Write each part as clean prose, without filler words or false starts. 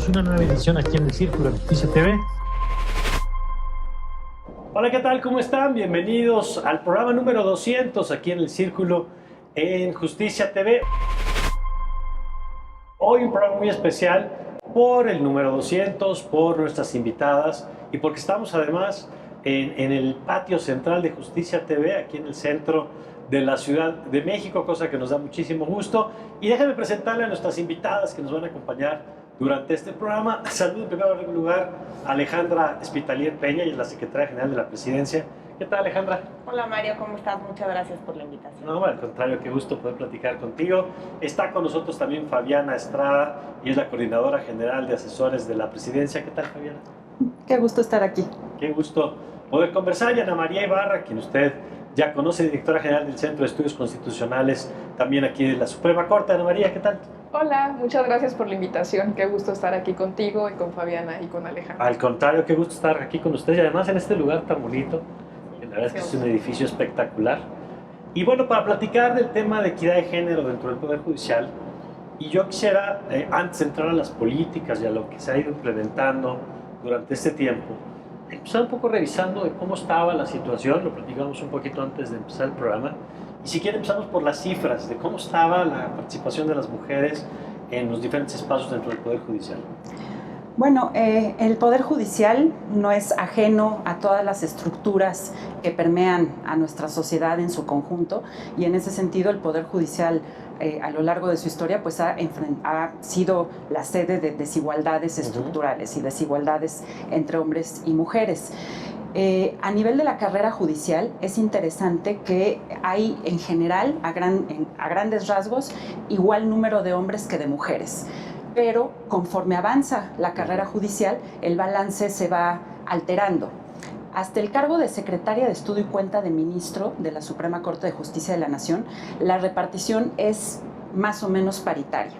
bienvenidos a una nueva edición aquí en El Círculo de Justicia TV. Hola, ¿qué tal? ¿Cómo están? Bienvenidos al programa número 200 aquí en El Círculo en Justicia TV. Hoy un programa muy especial por el número 200, por nuestras invitadas y porque estamos además en el patio central de Justicia TV, aquí en el centro de la Ciudad de México, cosa que nos da muchísimo gusto. Y déjenme presentarle a nuestras invitadas que nos van a acompañar durante este programa. Saludo en primer lugar a Alejandra Espitalier Peña, y es la Secretaria General de la Presidencia. ¿Qué tal, Alejandra? Hola, Mario, ¿cómo estás? Muchas gracias por la invitación. No, al contrario, qué gusto poder platicar contigo. Está con nosotros también Fabiana Estrada, y es la Coordinadora General de Asesores de la Presidencia. ¿Qué tal, Fabiana? Qué gusto estar aquí. Qué gusto poder conversar. Y Ana María Ibarra, quien usted ya conoce, Directora General del Centro de Estudios Constitucionales, también aquí de la Suprema Corte. Ana María, ¿qué tal? Hola, muchas gracias por la invitación. Qué gusto estar aquí contigo y con Fabiana y con Alejandra. Al contrario, qué gusto estar aquí con ustedes y además en este lugar tan bonito. La verdad es que es un edificio espectacular. Y bueno, para platicar del tema de equidad de género dentro del Poder Judicial, y yo quisiera, antes de entrar a las políticas y a lo que se ha ido implementando durante este tiempo, empezar un poco revisando de cómo estaba la situación. Lo platicamos un poquito antes de empezar el programa. Y si quieren empezamos por las cifras de cómo estaba la participación de las mujeres en los diferentes espacios dentro del Poder Judicial. Bueno, el Poder Judicial no es ajeno a todas las estructuras que permean a nuestra sociedad en su conjunto, y en ese sentido el Poder Judicial a lo largo de su historia pues ha sido la sede de desigualdades estructurales y desigualdades entre hombres y mujeres. A nivel de la carrera judicial es interesante que hay en general, a grandes rasgos, igual número de hombres que de mujeres. Pero conforme avanza la carrera judicial, el balance se va alterando. Hasta el cargo de Secretaria de Estudio y Cuenta de Ministro de la Suprema Corte de Justicia de la Nación, la repartición es más o menos paritaria.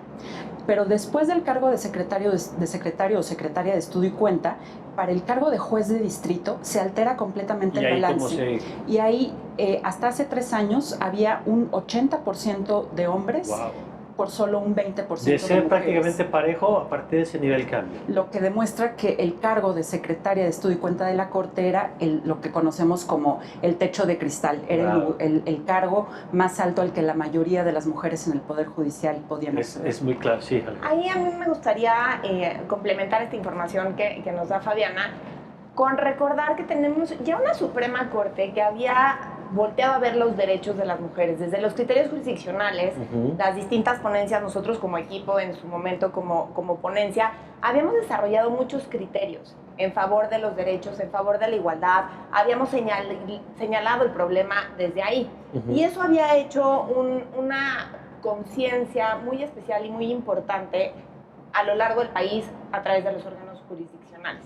Pero después del cargo de secretario o secretaria de Estudio y Cuenta, para el cargo de juez de distrito se altera completamente el balance. Y ahí, hasta hace 3 años, había un 80% de hombres. Wow. Por solo un 20% de ser prácticamente parejo, a partir de ese nivel cambia. Lo que demuestra que el cargo de Secretaria de Estudio y Cuenta de la Corte era lo que conocemos como el techo de cristal. Era claro. el cargo más alto al que la mayoría de las mujeres en el Poder Judicial podían acceder. Es muy claro, sí. Ahí a mí me gustaría complementar esta información que nos da Fabiana con recordar que tenemos ya una Suprema Corte que había volteado a ver los derechos de las mujeres desde los criterios jurisdiccionales, las distintas ponencias. Nosotros como equipo, en su momento como ponencia, habíamos desarrollado muchos criterios en favor de los derechos, en favor de la igualdad. Habíamos señalado el problema desde ahí. Y eso había hecho una conciencia muy especial y muy importante a lo largo del país a través de los órganos jurisdiccionales.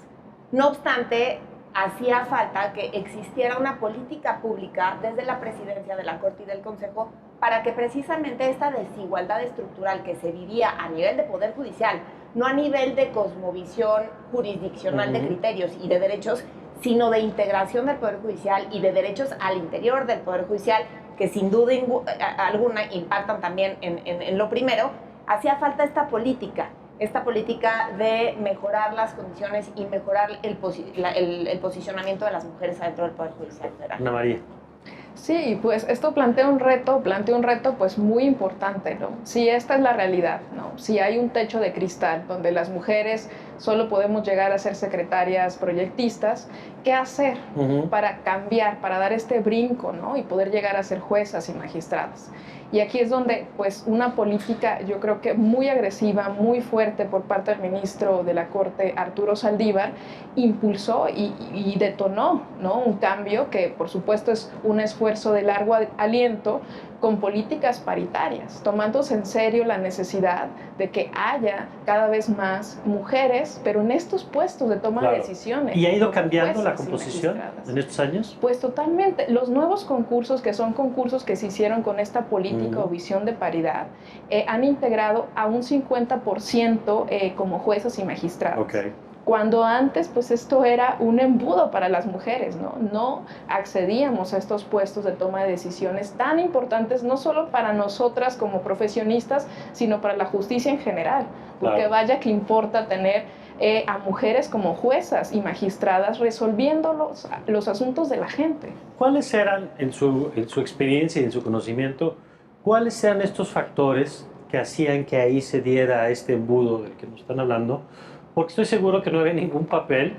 No obstante, hacía falta que existiera una política pública desde la presidencia de la Corte y del Consejo para que precisamente esta desigualdad estructural que se vivía a nivel de Poder Judicial, no a nivel de cosmovisión jurisdiccional de criterios y de derechos, sino de integración del Poder Judicial y de derechos al interior del Poder Judicial, que sin duda alguna impactan también en lo primero, hacía falta esta política de mejorar las condiciones y mejorar el posicionamiento de las mujeres adentro del Poder Judicial Federal. Ana María. Sí, pues esto plantea un reto pues muy importante, ¿no? Si esta es la realidad, ¿no? Si hay un techo de cristal donde las mujeres solo podemos llegar a ser secretarias proyectistas, ¿qué hacer para cambiar, para dar este brinco, ¿no? Y poder llegar a ser juezas y magistradas? Y aquí es donde, pues, una política, yo creo que muy agresiva, muy fuerte por parte del ministro de la Corte, Arturo Saldívar, impulsó y detonó, ¿no? Un cambio que, por supuesto, es un esfuerzo de largo aliento con políticas paritarias, tomándose en serio la necesidad de que haya cada vez más mujeres, pero en estos puestos de toma de decisiones. ¿Y ha ido cambiando la composición en estos años? Pues totalmente. Los nuevos concursos, que son concursos que se hicieron con esta política o visión de paridad, han integrado a un 50% como jueces y magistrados. Okay. cuando antes pues esto era un embudo para las mujeres, ¿no? No accedíamos a estos puestos de toma de decisiones tan importantes, no solo para nosotras como profesionistas, sino para la justicia en general, porque Claro. vaya que importa tener a mujeres como juezas y magistradas resolviendo los asuntos de la gente. ¿Cuáles eran, en su experiencia y en su conocimiento, cuáles eran estos factores que hacían que ahí se diera este embudo del que nos están hablando? Porque estoy seguro que no había ningún papel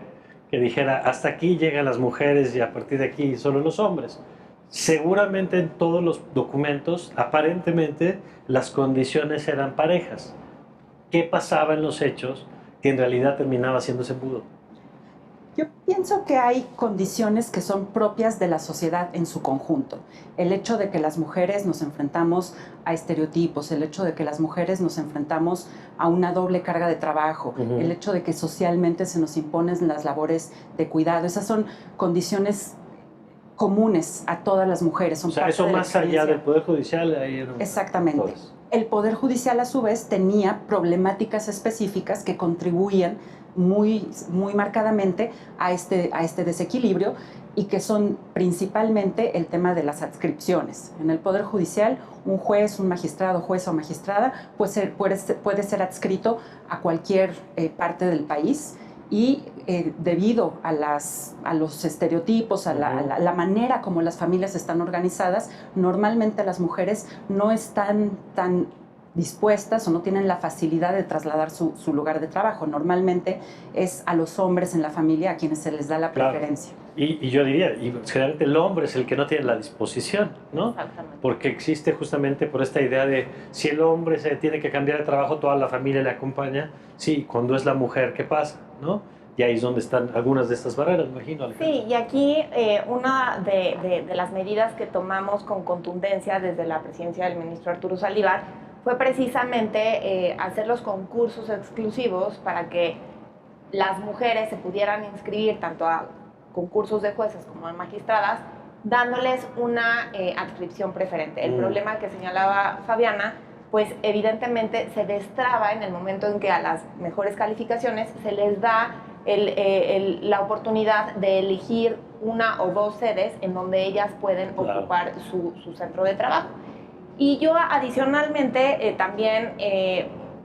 que dijera hasta aquí llegan las mujeres y a partir de aquí solo los hombres. Seguramente en todos los documentos, aparentemente, las condiciones eran parejas. ¿Qué pasaba en los hechos que en realidad terminaba siendo ese embudo? Yo pienso que hay condiciones que son propias de la sociedad en su conjunto. El hecho de que las mujeres nos enfrentamos a estereotipos, el hecho de que las mujeres nos enfrentamos a una doble carga de trabajo, el hecho de que socialmente se nos imponen las labores de cuidado, esas son condiciones comunes a todas las mujeres. Son O sea, parte eso de la más allá experiencia. del Poder Judicial. Ahí eran Exactamente. factores. El Poder Judicial, a su vez, tenía problemáticas específicas que contribuían muy marcadamente a este desequilibrio y que son principalmente el tema de las adscripciones. En el Poder Judicial, un juez, un magistrado, jueza o magistrada puede ser adscrito a cualquier parte del país y debido a los estereotipos, a la manera como las familias están organizadas, normalmente las mujeres no están tan dispuestas o no tienen la facilidad de trasladar su lugar de trabajo. Normalmente es a los hombres en la familia a quienes se les da la preferencia. Claro. Y yo diría, y generalmente el hombre es el que no tiene la disposición, ¿no? Exactamente. Porque existe justamente por esta idea de si el hombre se tiene que cambiar de trabajo, toda la familia le acompaña. Sí, cuando es la mujer, ¿qué pasa? ¿No? Y ahí es donde están algunas de estas barreras, me imagino, Alejandra. Sí, y aquí una de las medidas que tomamos con contundencia desde la presidencia del ministro Arturo Saldívar fue precisamente hacer los concursos exclusivos para que las mujeres se pudieran inscribir tanto a concursos de jueces como de magistradas, dándoles una adscripción preferente. El problema que señalaba Fabiana, pues evidentemente se destraba en el momento en que a las mejores calificaciones se les da la oportunidad de elegir una o dos sedes en donde ellas pueden ocupar su centro de trabajo. Y yo adicionalmente también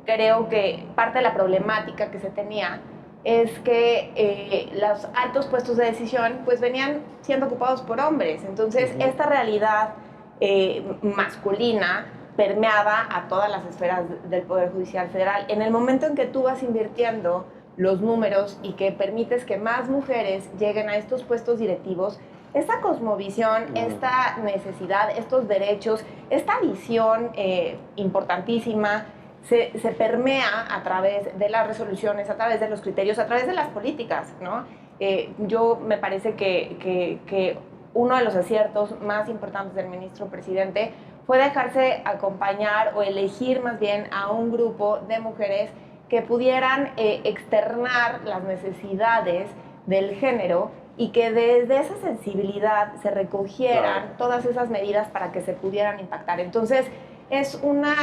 creo que parte de la problemática que se tenía es que los altos puestos de decisión pues venían siendo ocupados por hombres. Entonces esta realidad masculina permeaba a todas las esferas del Poder Judicial Federal. En el momento en que tú vas invirtiendo los números y que permites que más mujeres lleguen a estos puestos directivos, esta cosmovisión, esta necesidad, estos derechos, esta visión importantísima se permea a través de las resoluciones, a través de los criterios, a través de las políticas, ¿no? Yo me parece que uno de los aciertos más importantes del ministro presidente fue dejarse acompañar o elegir más bien a un grupo de mujeres que pudieran externar las necesidades del género y que desde esa sensibilidad se recogieran todas esas medidas para que se pudieran impactar. Entonces, es una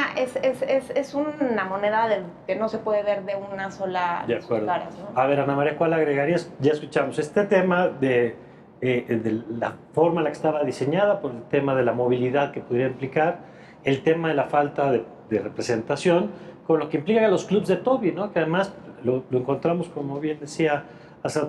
moneda que no se puede ver de una sola De acuerdo. caras, ¿no? A ver, Ana María, ¿cuál agregarías? Ya escuchamos este tema de la forma en la que estaba diseñada, por el tema de la movilidad que pudiera implicar, el tema de la falta de representación, con lo que implica a los clubs de Toby, ¿no? Que además lo encontramos, como bien decía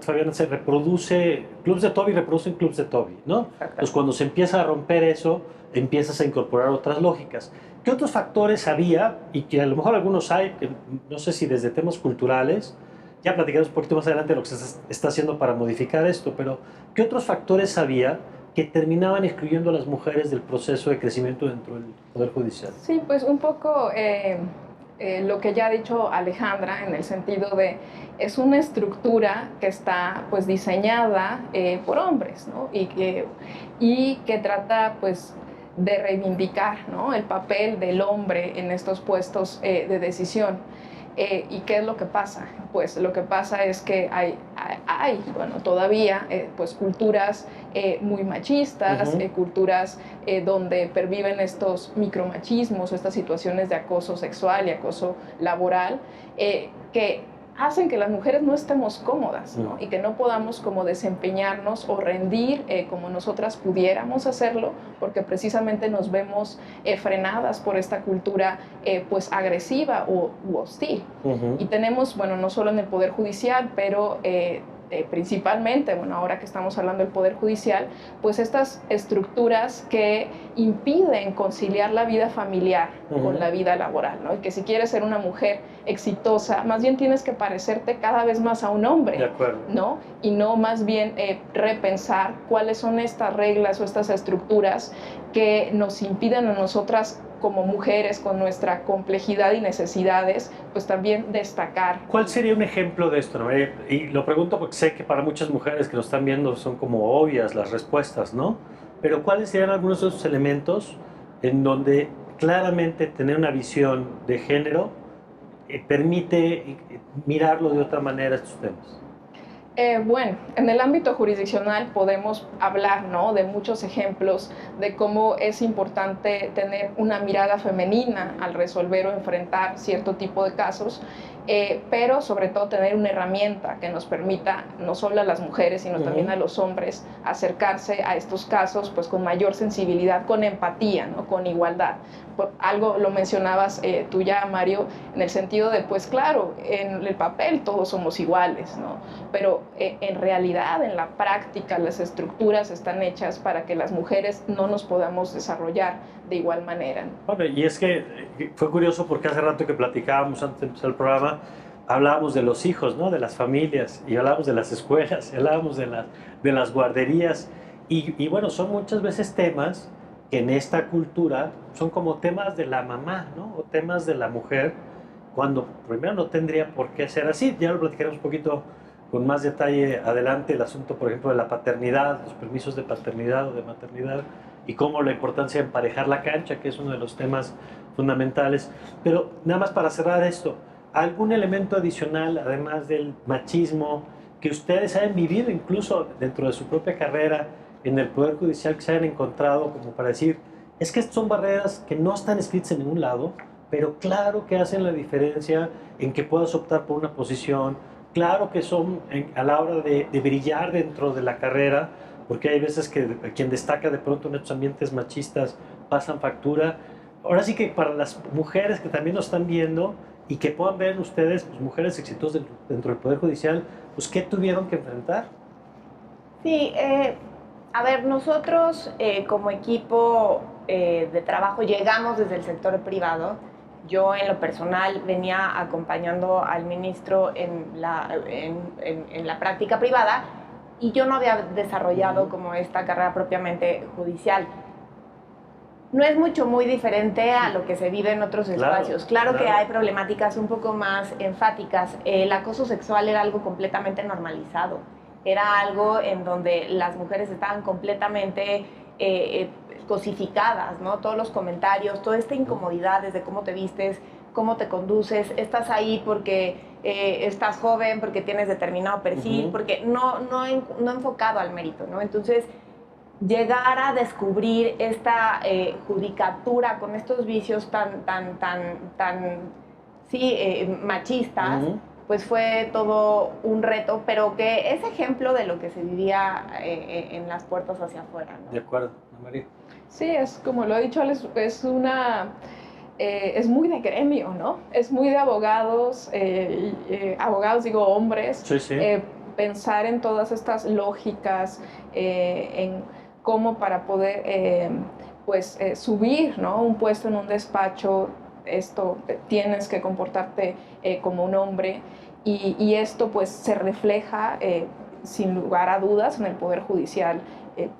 Fabiana, se reproduce, clubs de Toby reproducen clubs de Toby, ¿no? Entonces, cuando se empieza a romper eso, empiezas a incorporar otras lógicas. ¿Qué otros factores había? Y que a lo mejor algunos hay, que no sé si desde temas culturales, ya platicaremos un poquito más adelante de lo que se está haciendo para modificar esto, pero ¿qué otros factores había que terminaban excluyendo a las mujeres del proceso de crecimiento dentro del Poder Judicial? Sí, pues un poco lo que ya ha dicho Alejandra, en el sentido de es una estructura que está pues diseñada por hombres, ¿no? y que trata pues de reivindicar, ¿no?, el papel del hombre en estos puestos de decisión. ¿Y qué es lo que pasa? Pues lo que pasa es que hay bueno, todavía pues culturas muy machistas, culturas donde perviven estos micromachismos o estas situaciones de acoso sexual y acoso laboral, que hacen que las mujeres no estemos cómodas, ¿no? Y que no podamos como desempeñarnos o rendir como nosotras pudiéramos hacerlo, porque precisamente nos vemos frenadas por esta cultura pues agresiva u hostil. Y tenemos, bueno, no solo en el Poder Judicial, pero principalmente, bueno, ahora que estamos hablando del Poder Judicial, pues estas estructuras que impiden conciliar la vida familiar con la vida laboral, ¿no? Y que si quieres ser una mujer exitosa, más bien tienes que parecerte cada vez más a un hombre, de acuerdo, ¿no? Y no más bien repensar cuáles son estas reglas o estas estructuras que nos impiden a nosotras como mujeres, con nuestra complejidad y necesidades, pues también destacar. ¿Cuál sería un ejemplo de esto, ¿no? Y lo pregunto porque sé que para muchas mujeres que nos están viendo son como obvias las respuestas, ¿no? Pero ¿cuáles serían algunos de esos elementos en donde claramente tener una visión de género permite mirarlo de otra manera estos temas? Bueno, en el ámbito jurisdiccional podemos hablar, ¿no?, de muchos ejemplos de cómo es importante tener una mirada femenina al resolver o enfrentar cierto tipo de casos, pero sobre todo tener una herramienta que nos permita no solo a las mujeres, sino también a los hombres acercarse a estos casos pues con mayor sensibilidad, con empatía, ¿no?, con igualdad. Algo lo mencionabas tú ya, Mario, en el sentido de, pues claro, en el papel todos somos iguales, ¿no? Pero en realidad, en la práctica, las estructuras están hechas para que las mujeres no nos podamos desarrollar de igual manera. Bueno, y es que fue curioso porque hace rato que platicábamos antes de empezar el programa, hablábamos de los hijos, ¿no?, de las familias, y hablábamos de las escuelas, y hablábamos de las guarderías, y bueno, son muchas veces temas que en esta cultura son como temas de la mamá, ¿no?, o temas de la mujer, cuando primero no tendría por qué ser así. Ya lo platicaremos un poquito con más detalle adelante, el asunto, por ejemplo, de la paternidad, los permisos de paternidad o de maternidad, y cómo la importancia de emparejar la cancha, que es uno de los temas fundamentales. Pero nada más para cerrar esto, ¿algún elemento adicional, además del machismo, que ustedes hayan vivido incluso dentro de su propia carrera en el Poder Judicial, que se hayan encontrado como para decir, es que estas son barreras que no están escritas en ningún lado, pero claro que hacen la diferencia en que puedas optar por una posición, claro que son a la hora de brillar dentro de la carrera, porque hay veces que quien destaca de pronto en estos ambientes machistas pasan factura? Ahora sí que para las mujeres que también nos están viendo y que puedan ver ustedes, pues, mujeres exitosas dentro del Poder Judicial, pues ¿qué tuvieron que enfrentar? Sí, a ver, nosotros como equipo de trabajo llegamos desde el sector privado. Yo en lo personal venía acompañando al ministro en la práctica privada y yo no había desarrollado como esta carrera propiamente judicial. No es muy diferente a lo que se vive en otros espacios. Claro que hay problemáticas un poco más enfáticas. El acoso sexual era algo completamente normalizado. Era algo en donde las mujeres estaban completamente cosificadas, ¿no? Todos los comentarios, toda esta incomodidad desde cómo te vistes, cómo te conduces, estás ahí porque estás joven, porque tienes determinado perfil, porque no enfocado al mérito, ¿no? Entonces, llegar a descubrir esta judicatura con estos vicios tan machistas, pues fue todo un reto, pero que es ejemplo de lo que se vivía en las puertas hacia afuera, ¿no? De acuerdo, María. Sí, es como lo ha dicho Alex, es muy de gremio, ¿no? Es muy de abogados, abogados digo hombres, sí. Pensar en todas estas lógicas, en cómo para poder subir, ¿no?, un puesto en un despacho, esto tienes que comportarte como un hombre, y esto pues se refleja sin lugar a dudas en el Poder Judicial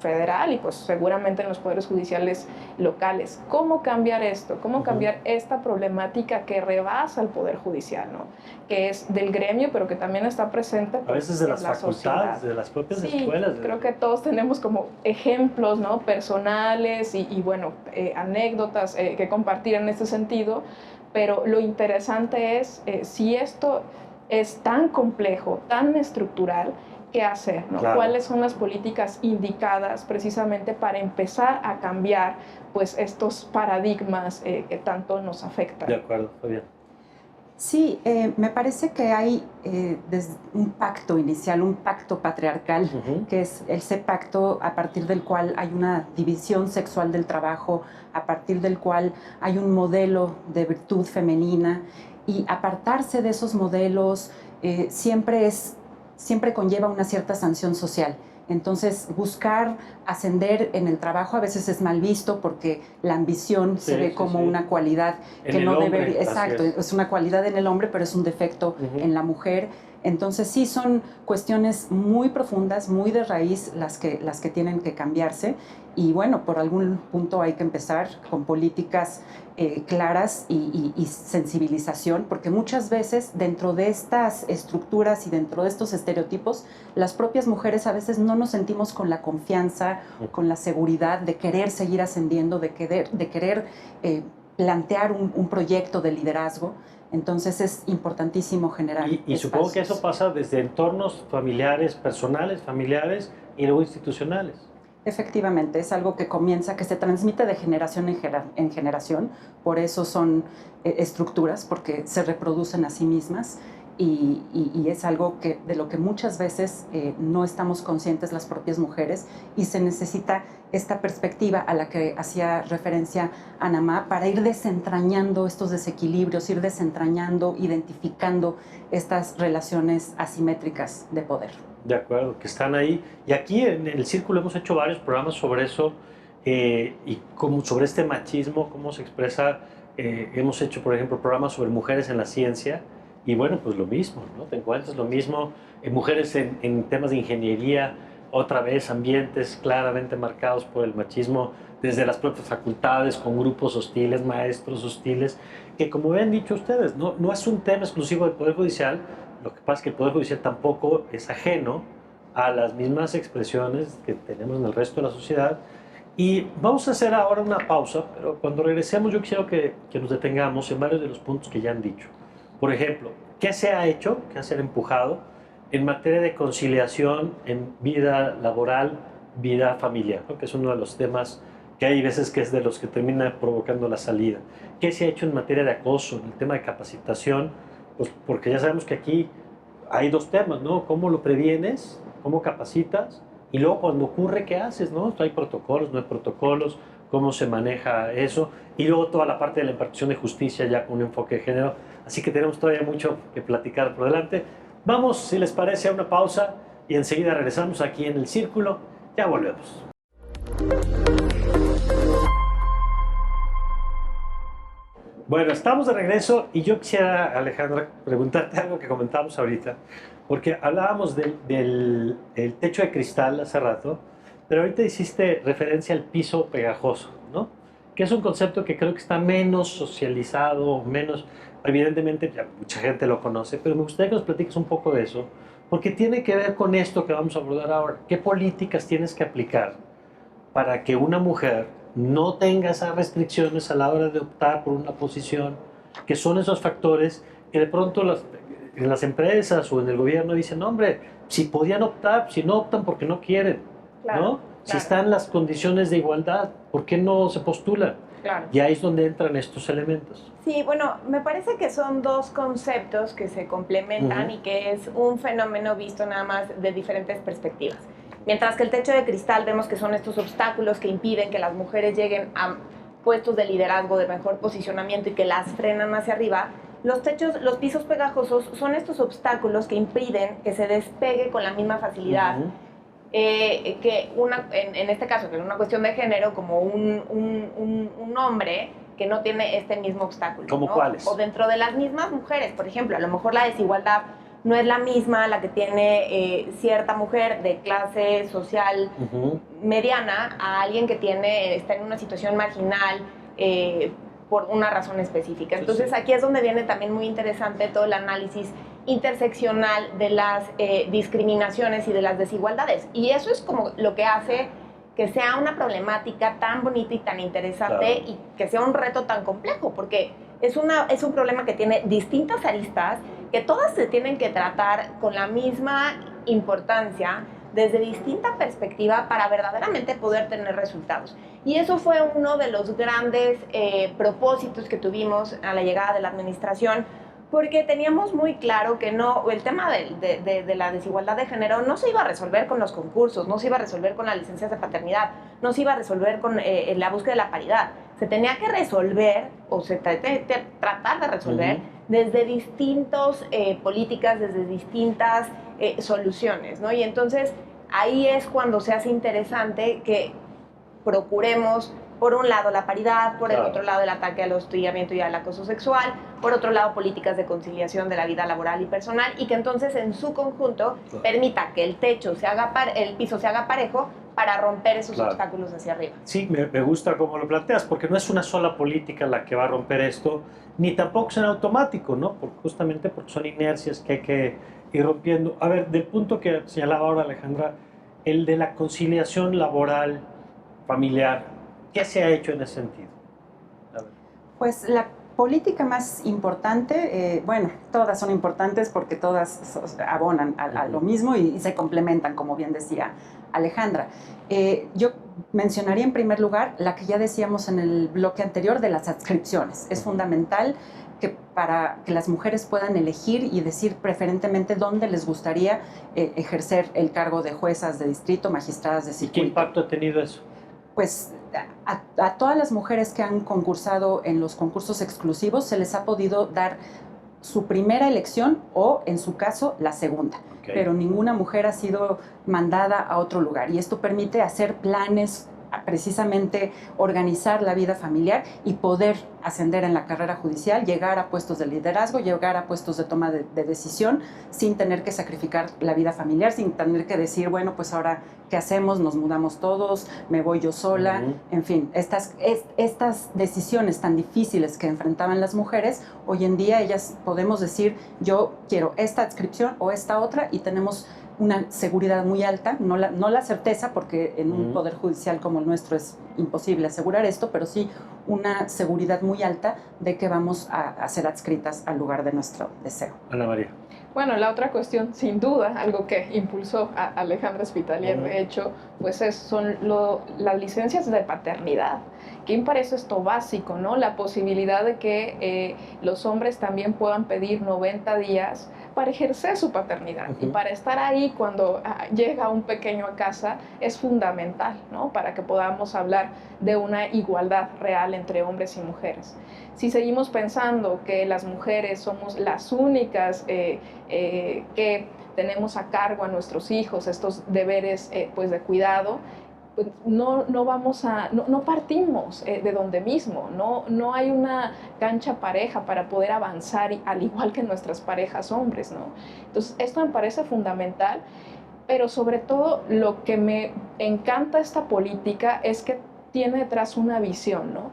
federal y pues seguramente en los poderes judiciales locales. ¿Cómo cambiar esto? ¿Cómo cambiar esta problemática que rebasa el Poder Judicial, ¿no?, que es del gremio, pero que también está presente a veces de las facultades, de las propias escuelas? Creo que todos tenemos como ejemplos, ¿no?, personales y bueno, anécdotas que compartir en este sentido, pero lo interesante es si esto es tan complejo, tan estructural, ¿qué hacer, ¿no? Claro. ¿Cuáles son las políticas indicadas precisamente para empezar a cambiar pues estos paradigmas que tanto nos afectan? De acuerdo, Fabián. Sí, me parece que hay un pacto inicial, un pacto patriarcal, que es ese pacto a partir del cual hay una división sexual del trabajo, a partir del cual hay un modelo de virtud femenina, y apartarse de esos modelos siempre conlleva una cierta sanción social. Entonces, buscar ascender en el trabajo a veces es mal visto porque la ambición se ve como una cualidad que no debería. Exacto, es una cualidad en el hombre, pero es un defecto en la mujer. Entonces, sí son cuestiones muy profundas, muy de raíz las que tienen que cambiarse. Y bueno, por algún punto hay que empezar con políticas claras y sensibilización, porque muchas veces dentro de estas estructuras y dentro de estos estereotipos, las propias mujeres a veces no nos sentimos con la confianza, con la seguridad de querer seguir ascendiendo, de querer plantear un proyecto de liderazgo. Entonces es importantísimo generar y supongo que eso pasa desde entornos familiares, personales, familiares y luego institucionales. Efectivamente, es algo que comienza, que se transmite de generación en generación, por eso son estructuras, porque se reproducen a sí mismas y es algo de lo que muchas veces no estamos conscientes las propias mujeres, y se necesita esta perspectiva a la que hacía referencia Anamá para ir desentrañando estos desequilibrios, ir desentrañando, identificando estas relaciones asimétricas de poder. De acuerdo, que están ahí. Y aquí en el Círculo hemos hecho varios programas sobre eso y sobre este machismo, cómo se expresa. Hemos hecho, por ejemplo, programas sobre mujeres en la ciencia y bueno, pues lo mismo, ¿no? Te encuentras lo mismo, mujeres en temas de ingeniería, otra vez ambientes claramente marcados por el machismo desde las propias facultades, con grupos hostiles, maestros hostiles, que como han dicho ustedes, no es un tema exclusivo del Poder Judicial. Lo que pasa es que el Poder Judicial tampoco es ajeno a las mismas expresiones que tenemos en el resto de la sociedad. Y vamos a hacer ahora una pausa, pero cuando regresemos yo quiero que nos detengamos en varios de los puntos que ya han dicho. Por ejemplo, ¿qué se ha hecho, qué se ha empujado en materia de conciliación en vida laboral, vida familiar, ¿no? Que es uno de los temas que hay veces que es de los que termina provocando la salida? ¿Qué se ha hecho en materia de acoso, en el tema de capacitación? Pues porque ya sabemos que aquí hay dos temas, ¿no? ¿Cómo lo previenes? ¿Cómo capacitas? Y luego cuando ocurre, ¿qué haces? ¿No? ¿Hay protocolos? ¿No hay protocolos? ¿Cómo se maneja eso? Y luego toda la parte de la impartición de justicia ya con un enfoque de género. Así que tenemos todavía mucho que platicar por delante. Vamos, si les parece, a una pausa y enseguida regresamos aquí en El Círculo. Ya volvemos. Bueno, estamos de regreso y yo quisiera, Alejandra, preguntarte algo que comentábamos ahorita, porque hablábamos del techo de cristal hace rato, pero ahorita hiciste referencia al piso pegajoso, ¿no? Que es un concepto que creo que está menos socializado, menos, evidentemente ya mucha gente lo conoce, pero me gustaría que nos platiques un poco de eso, porque tiene que ver con esto que vamos a abordar ahora. ¿Qué políticas tienes que aplicar para que una mujer no tenga esas restricciones a la hora de optar por una posición, que son esos factores que de pronto en las empresas o en el gobierno dicen, hombre, si podían optar, si no optan porque no quieren, claro, ¿no? Claro. Si están las condiciones de igualdad, ¿por qué no se postulan? Claro. Y ahí es donde entran estos elementos. Sí, bueno, me parece que son dos conceptos que se complementan y que es un fenómeno visto nada más de diferentes perspectivas. Mientras que el techo de cristal vemos que son estos obstáculos que impiden que las mujeres lleguen a puestos de liderazgo, de mejor posicionamiento y que las frenan hacia arriba, los pisos pegajosos son estos obstáculos que impiden que se despegue con la misma facilidad que en este caso, que es una cuestión de género, como un hombre que no tiene este mismo obstáculo. ¿Cómo ¿no? cuáles? O dentro de las mismas mujeres, por ejemplo, a lo mejor la desigualdad no es la misma la que tiene cierta mujer de clase social mediana a alguien que está en una situación marginal por una razón específica. Entonces aquí es donde viene también muy interesante todo el análisis interseccional de las discriminaciones y de las desigualdades. Y eso es como lo que hace que sea una problemática tan bonita y tan interesante y que sea un reto tan complejo, porque es un problema que tiene distintas aristas que todas se tienen que tratar con la misma importancia desde distinta perspectiva para verdaderamente poder tener resultados. Y eso fue uno de los grandes propósitos que tuvimos a la llegada de la administración, Porque teníamos muy claro que no, el tema de la desigualdad de género no se iba a resolver con los concursos, no se iba a resolver con las licencias de paternidad, no se iba a resolver con la búsqueda de la paridad. Se tenía que resolver, o se tratar de resolver, desde distintas políticas, desde distintas soluciones, ¿no? Y entonces ahí es cuando se hace interesante que procuremos, por un lado, la paridad, por el otro lado, el ataque al hostigamiento y al acoso sexual, por otro lado, políticas de conciliación de la vida laboral y personal, y que entonces en su conjunto permita que el piso se haga parejo para romper esos obstáculos hacia arriba. Sí, me gusta cómo lo planteas, porque no es una sola política la que va a romper esto, ni tampoco es en automático, ¿no? Justamente porque son inercias que hay que ir rompiendo. A ver, del punto que señalaba ahora Alejandra, el de la conciliación laboral, familiar, ¿qué se ha hecho en ese sentido? Pues la política más importante, bueno, todas son importantes porque todas abonan a lo mismo y se complementan, como bien decía Alejandra. Yo mencionaría en primer lugar la que ya decíamos en el bloque anterior de las adscripciones. Es fundamental que para que las mujeres puedan elegir y decir preferentemente dónde les gustaría ejercer el cargo de juezas de distrito, magistradas de circuito. ¿Y qué impacto ha tenido eso? Pues a todas las mujeres que han concursado en los concursos exclusivos se les ha podido dar su primera elección o, en su caso, la segunda. Pero ninguna mujer ha sido mandada a otro lugar. Y esto permite hacer planes, precisamente organizar la vida familiar y poder ascender en la carrera judicial, llegar a puestos de liderazgo, llegar a puestos de toma de decisión sin tener que sacrificar la vida familiar, sin tener que decir, bueno, pues ahora, ¿qué hacemos? Nos mudamos todos, me voy yo sola. En fin, estas decisiones tan difíciles que enfrentaban las mujeres, hoy en día ellas podemos decir, yo quiero esta adscripción o esta otra, y tenemos una seguridad muy alta, no la certeza, porque en un poder judicial como el nuestro es imposible asegurar esto, pero sí una seguridad muy alta de que vamos a ser adscritas al lugar de nuestro deseo. Ana María. Bueno, la otra cuestión, sin duda, algo que impulsó a Alejandra Spitalier, de hecho, pues son las licencias de paternidad. ¿Qué me parece esto básico, no? La posibilidad de que los hombres también puedan pedir 90 días para ejercer su paternidad y para estar ahí cuando llega un pequeño a casa es fundamental, ¿no? Para que podamos hablar de una igualdad real entre hombres y mujeres. Si seguimos pensando que las mujeres somos las únicas que tenemos a cargo a nuestros hijos estos deberes pues de cuidado, pues no partimos de donde mismo, no hay una cancha pareja para poder avanzar al igual que nuestras parejas hombres, ¿no? Entonces esto me parece fundamental, pero sobre todo lo que me encanta esta política es que tiene detrás una visión, ¿no?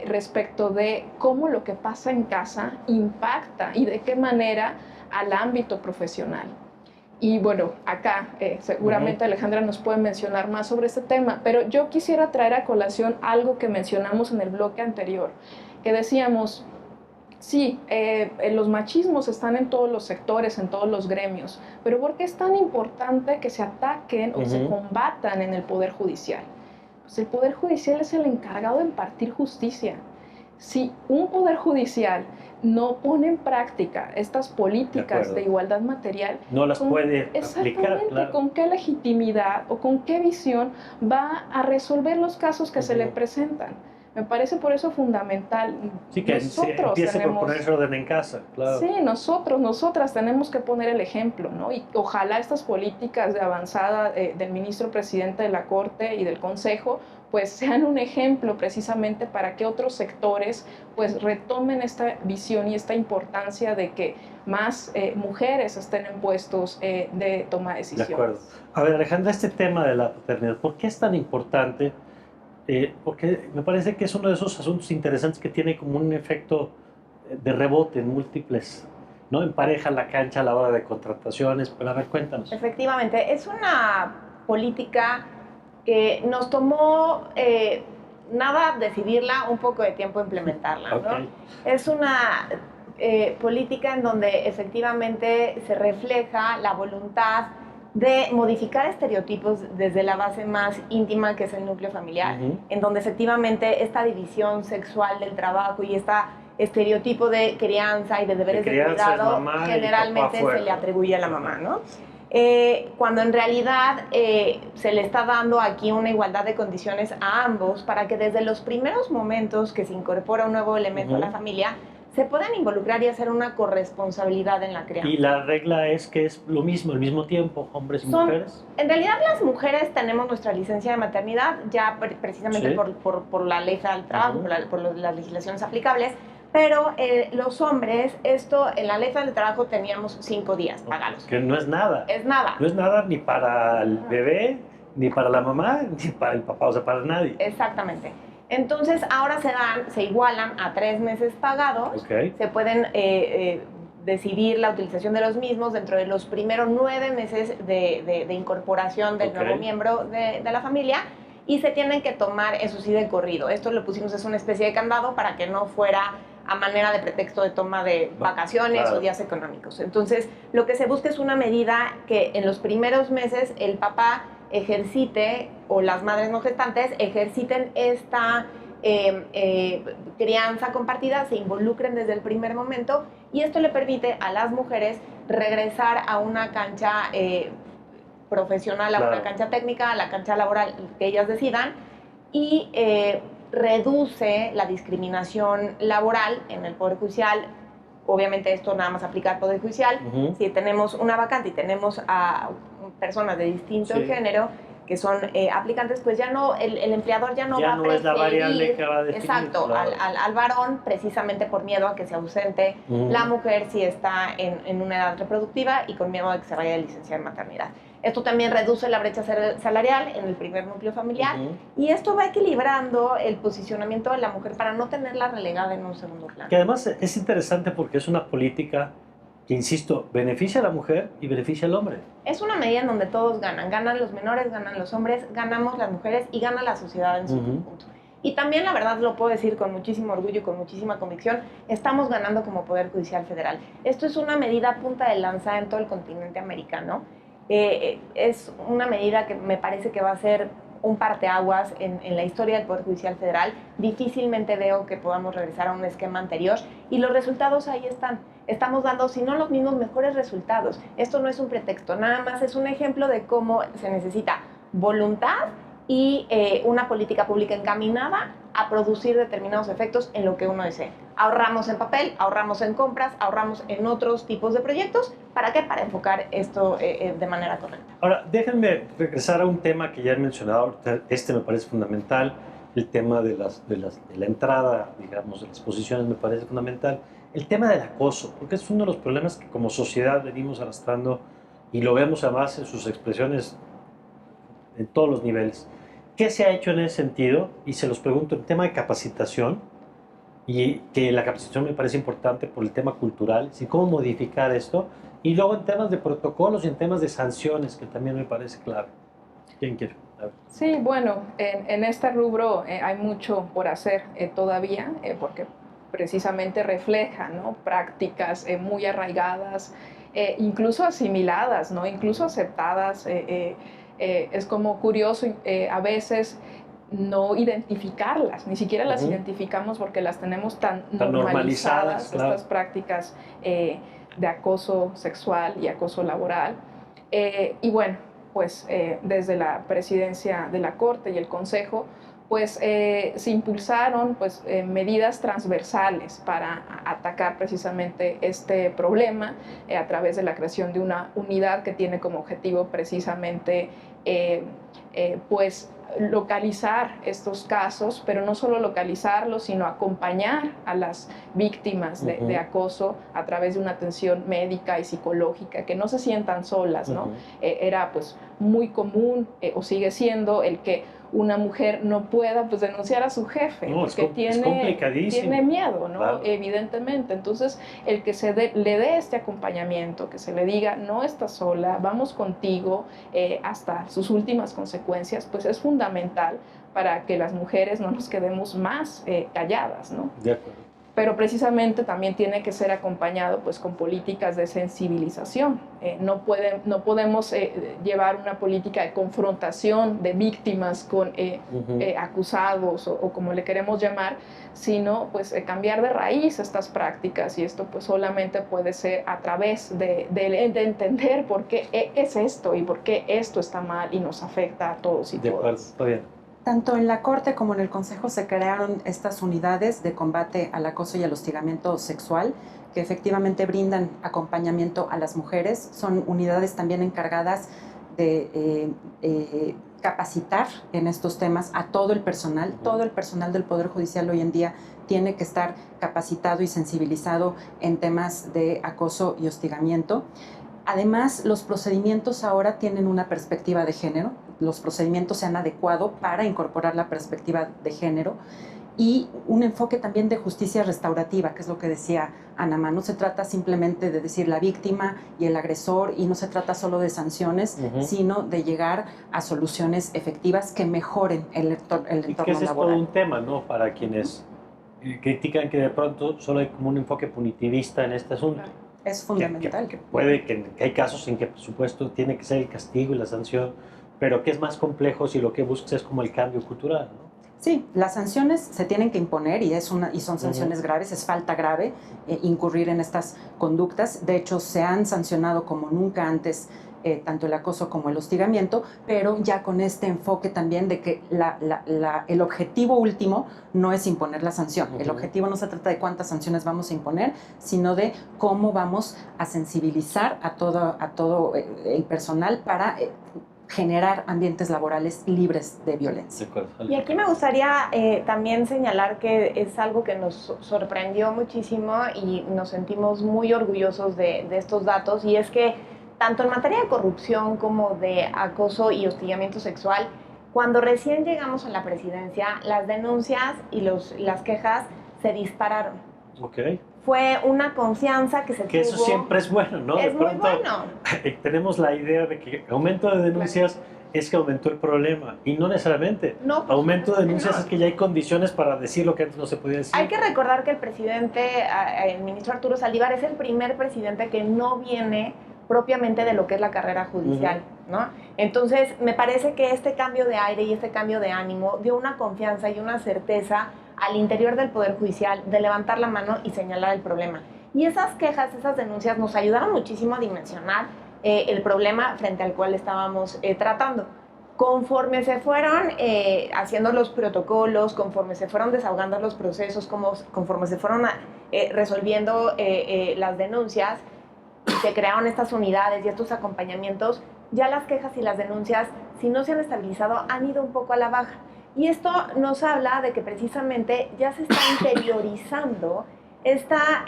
Respecto de cómo lo que pasa en casa impacta y de qué manera al ámbito profesional. Y bueno, acá seguramente Alejandra nos puede mencionar más sobre este tema, pero yo quisiera traer a colación algo que mencionamos en el bloque anterior, que decíamos, sí, los machismos están en todos los sectores, en todos los gremios, pero ¿por qué es tan importante que se ataquen o se combatan en el Poder Judicial? Pues el Poder Judicial es el encargado de impartir justicia. Si un Poder Judicial no pone en práctica estas políticas de igualdad material, no las puede aplicar, claro. ¿Con qué legitimidad o con qué visión va a resolver los casos que se le presentan? Me parece por eso fundamental. Sí, que empiece por ponerse orden en casa, claro. Sí, nosotras tenemos que poner el ejemplo, ¿no? Y ojalá estas políticas de avanzada del ministro presidente de la Corte y del Consejo pues sean un ejemplo precisamente para que otros sectores pues retomen esta visión y esta importancia de que más mujeres estén en puestos de toma de decisiones. De acuerdo. A ver, Alejandra, este tema de la paternidad, ¿por qué es tan importante? Porque me parece que es uno de esos asuntos interesantes que tiene como un efecto de rebote en múltiples, ¿no? Empareja la cancha a la hora de contrataciones. Pero a ver, cuéntanos. Efectivamente, es una política que nos tomó nada decidirla, un poco de tiempo implementarla, ¿no? Okay. Es una política en donde efectivamente se refleja la voluntad de modificar estereotipos desde la base más íntima, que es el núcleo familiar, en donde efectivamente esta división sexual del trabajo y esta estereotipo de crianza y de deberes de cuidado generalmente se le atribuye a la mamá, ¿no? Cuando en realidad se le está dando aquí una igualdad de condiciones a ambos para que desde los primeros momentos que se incorpora un nuevo elemento a la familia se puedan involucrar y hacer una corresponsabilidad en la crianza. Y la regla es que es lo mismo, al mismo tiempo, hombres y mujeres. En realidad las mujeres tenemos nuestra licencia de maternidad ya precisamente por la ley federal del trabajo, por las legislaciones aplicables, pero los hombres, en la ley federal del trabajo teníamos 5 días pagados. Que no es nada. Es nada. No es nada ni para el bebé, ni para la mamá, ni para el papá, o sea, para nadie. Exactamente. Entonces ahora se igualan a 3 meses pagados, se pueden decidir la utilización de los mismos dentro de los primeros 9 meses de incorporación del nuevo miembro de la familia y se tienen que tomar, eso sí, de corrido. Esto lo pusimos, es una especie de candado para que no fuera a manera de pretexto de toma de vacaciones o días económicos. Entonces lo que se busca es una medida que en los primeros meses el papá ejercite, o las madres no gestantes ejerciten esta crianza compartida, se involucren desde el primer momento y esto le permite a las mujeres regresar a una cancha profesional, a una cancha técnica, a la cancha laboral que ellas decidan y reduce la discriminación laboral en el Poder Judicial. Obviamente esto nada más aplica al Poder Judicial. Si tenemos una vacante y tenemos a personas de distinto género que son aplicantes, pues ya no, el empleador ya no va a preferir, es la variable que va a definir, exacto, al varón, precisamente por miedo a que se ausente la mujer si está en una edad reproductiva y con miedo a que se vaya de licencia de maternidad. Esto también reduce la brecha salarial en el primer núcleo familiar y esto va equilibrando el posicionamiento de la mujer para no tenerla relegada en un segundo plano. Que además es interesante porque es una política que, insisto, beneficia a la mujer y beneficia al hombre. Es una medida en donde todos ganan. Ganan los menores, ganan los hombres, ganamos las mujeres y gana la sociedad en su conjunto. Y también, la verdad, lo puedo decir con muchísimo orgullo y con muchísima convicción, estamos ganando como Poder Judicial Federal. Esto es una medida punta de lanza en todo el continente americano. Es una medida que me parece que va a ser un parteaguas en la historia del Poder Judicial Federal. Difícilmente veo que podamos regresar a un esquema anterior y los resultados ahí están. Estamos dando, si no los mismos, mejores resultados. Esto no es un pretexto, nada más es un ejemplo de cómo se necesita voluntad y una política pública encaminada a producir determinados efectos en lo que uno desee. Ahorramos en papel, ahorramos en compras, ahorramos en otros tipos de proyectos. ¿Para qué? Para enfocar esto de manera correcta. Ahora, déjenme regresar a un tema que ya he mencionado. Este me parece fundamental. El tema de la entrada, digamos, de las posiciones me parece fundamental. El tema del acoso, porque es uno de los problemas que como sociedad venimos arrastrando y lo vemos además en sus expresiones en todos los niveles. ¿Qué se ha hecho en ese sentido? Y se los pregunto en tema de capacitación, y que la capacitación me parece importante por el tema cultural, ¿sí? Cómo modificar esto, y luego en temas de protocolos y en temas de sanciones, que también me parece clave. ¿Quién quiere? Sí, bueno, en este rubro hay mucho por hacer todavía, porque precisamente refleja, ¿no?, prácticas muy arraigadas, incluso asimiladas, ¿no?, incluso aceptadas. Es como curioso a veces no identificarlas, ni siquiera las identificamos porque las tenemos tan normalizadas claro. Estas prácticas de acoso sexual y acoso laboral. Y bueno, pues desde la presidencia de la Corte y el Consejo, pues se impulsaron pues, medidas transversales para atacar precisamente este problema a través de la creación de una unidad que tiene como objetivo precisamente pues localizar estos casos, pero no solo localizarlos, sino acompañar a las víctimas de acoso a través de una atención médica y psicológica, que no se sientan solas, ¿no? Era pues muy común, o sigue siendo, el que una mujer no pueda pues denunciar a su jefe, no, porque tiene miedo, ¿no? Claro. Evidentemente. Entonces, el que le dé este acompañamiento, que se le diga, no estás sola, vamos contigo hasta sus últimas consecuencias, pues es fundamental para que las mujeres no nos quedemos más calladas, ¿no? De acuerdo. pero precisamente también tiene que ser acompañado pues con políticas de sensibilización. No podemos llevar una política de confrontación de víctimas con acusados o como le queremos llamar, sino pues cambiar de raíz estas prácticas, y esto pues solamente puede ser a través de entender por qué es esto y por qué esto está mal y nos afecta a todos y De acuerdo, todas. está bien. Tanto en la Corte como en el Consejo se crearon estas unidades de combate al acoso y al hostigamiento sexual que efectivamente brindan acompañamiento a las mujeres. Son unidades también encargadas de capacitar en estos temas a todo el personal. Todo el personal del Poder Judicial hoy en día tiene que estar capacitado y sensibilizado en temas de acoso y hostigamiento. Además, los procedimientos ahora tienen una perspectiva de género. Los procedimientos se han adecuado para incorporar la perspectiva de género y un enfoque también de justicia restaurativa, que es lo que decía Anamá. No se trata simplemente de decir la víctima y el agresor, y no se trata solo de sanciones, sino de llegar a soluciones efectivas que mejoren el entorno laboral. Y que ese es todo un tema, ¿no? Para quienes critican que de pronto solo hay como un enfoque punitivista en este asunto. Es fundamental. Que puede que hay casos en que, por supuesto, tiene que ser el castigo y la sanción, pero que es más complejo si lo que buscas es como el cambio cultural, ¿no? Sí, las sanciones se tienen que imponer y son sanciones graves, es falta grave incurrir en estas conductas. De hecho, se han sancionado como nunca antes tanto el acoso como el hostigamiento, pero ya con este enfoque también de que el objetivo último no es imponer la sanción. El objetivo no se trata de cuántas sanciones vamos a imponer, sino de cómo vamos a sensibilizar a todo el personal para generar ambientes laborales libres de violencia. De acuerdo. Y aquí me gustaría también señalar que es algo que nos sorprendió muchísimo y nos sentimos muy orgullosos de estos datos, y es que tanto en materia de corrupción como de acoso y hostigamiento sexual, cuando recién llegamos a la presidencia, las denuncias y las quejas se dispararon. Ok. Fue una confianza que se tuvo. Que eso siempre es bueno, ¿no? Es De muy pronto, bueno. tenemos la idea de que aumento de denuncias es que aumentó el problema, y no necesariamente. No, por Aumento de supuesto que denuncias no. es que ya hay condiciones para decir lo que antes no se podía decir. Hay que recordar que el presidente, el ministro Arturo Saldívar, es el primer presidente que no viene propiamente de lo que es la carrera judicial, ¿no? Entonces, me parece que este cambio de aire y este cambio de ánimo dio una confianza y una certeza al interior del Poder Judicial de levantar la mano y señalar el problema. Y esas quejas, esas denuncias nos ayudaron muchísimo a dimensionar el problema frente al cual estábamos tratando. Conforme se fueron haciendo los protocolos, conforme se fueron desahogando los procesos, conforme se fueron resolviendo las denuncias, y se crearon estas unidades y estos acompañamientos, ya las quejas y las denuncias, si no se han estabilizado, han ido un poco a la baja. Y esto nos habla de que precisamente ya se está interiorizando esta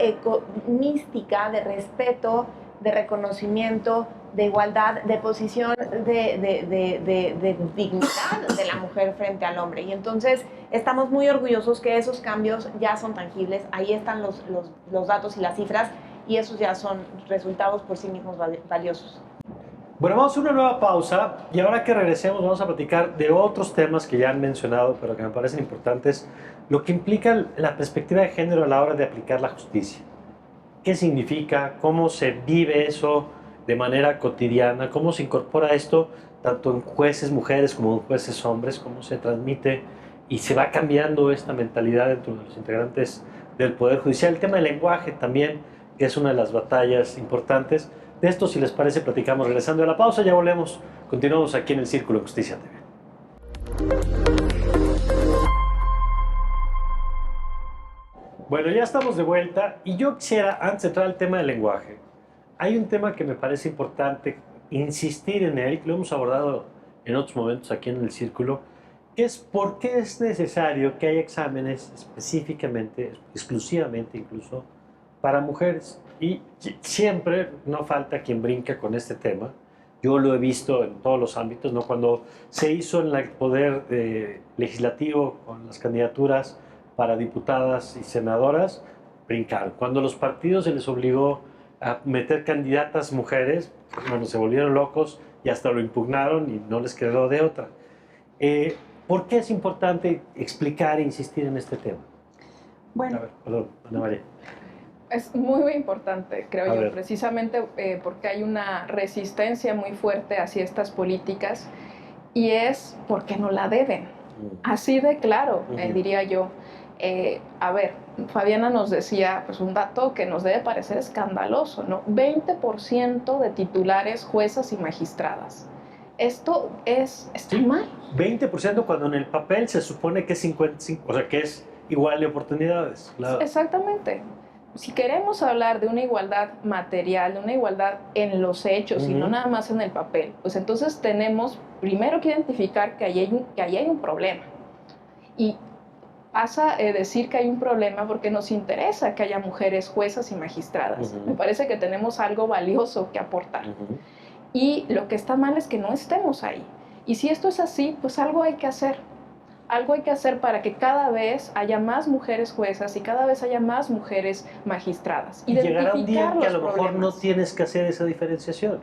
mística de respeto, de reconocimiento, de igualdad, de posición, de dignidad de la mujer frente al hombre. Y entonces estamos muy orgullosos que esos cambios ya son tangibles. Ahí están los datos y las cifras, y esos ya son resultados por sí mismos valiosos. Bueno, vamos a una nueva pausa, y ahora que regresemos vamos a platicar de otros temas que ya han mencionado, pero que me parecen importantes, lo que implica la perspectiva de género a la hora de aplicar la justicia. ¿Qué significa? ¿Cómo se vive eso de manera cotidiana? ¿Cómo se incorpora esto tanto en jueces mujeres como en jueces hombres? ¿Cómo se transmite y se va cambiando esta mentalidad dentro de los integrantes del Poder Judicial? El tema del lenguaje también, que es una de las batallas importantes. De esto, si les parece, platicamos regresando de la pausa. Ya volvemos. Continuamos aquí en el Círculo de Justicia TV. Bueno, ya estamos de vuelta, y yo quisiera, antes de entrar al tema del lenguaje, hay un tema que me parece importante insistir en él, que lo hemos abordado en otros momentos aquí en el Círculo, que es por qué es necesario que haya exámenes específicamente, exclusivamente incluso, para mujeres. Y siempre no falta quien brinca con este tema. Yo lo he visto en todos los ámbitos, ¿no? Cuando se hizo en el poder legislativo con las candidaturas para diputadas y senadoras, brincaron. Cuando los partidos se les obligó a meter candidatas mujeres, bueno, se volvieron locos y hasta lo impugnaron y no les quedó de otra. ¿Por qué es importante explicar e insistir en este tema? Bueno, A ver, perdón, Ana María. Es muy importante, creo A yo, ver. precisamente porque hay una resistencia muy fuerte hacia estas políticas y es porque no la deben. Así de claro, diría yo. A ver, Fabiana nos decía pues, un dato que nos debe parecer escandaloso, ¿no? 20% de titulares, juezas y magistradas. Esto está mal. 20% cuando en el papel se supone que es 55, o sea, que es igual de oportunidades. Claro. Exactamente. Si queremos hablar de una igualdad material, de una igualdad en los hechos y no nada más en el papel, pues entonces tenemos primero que identificar que ahí hay un problema. Y pasa a decir que hay un problema porque nos interesa que haya mujeres juezas y magistradas. Me parece que tenemos algo valioso que aportar. Y lo que está mal es que no estemos ahí. Y si esto es así, pues algo hay que hacer. Algo hay que hacer para que cada vez haya más mujeres juezas y cada vez haya más mujeres magistradas. Y llegará un día en que a lo mejor problemas. no tienes que hacer esa diferenciación.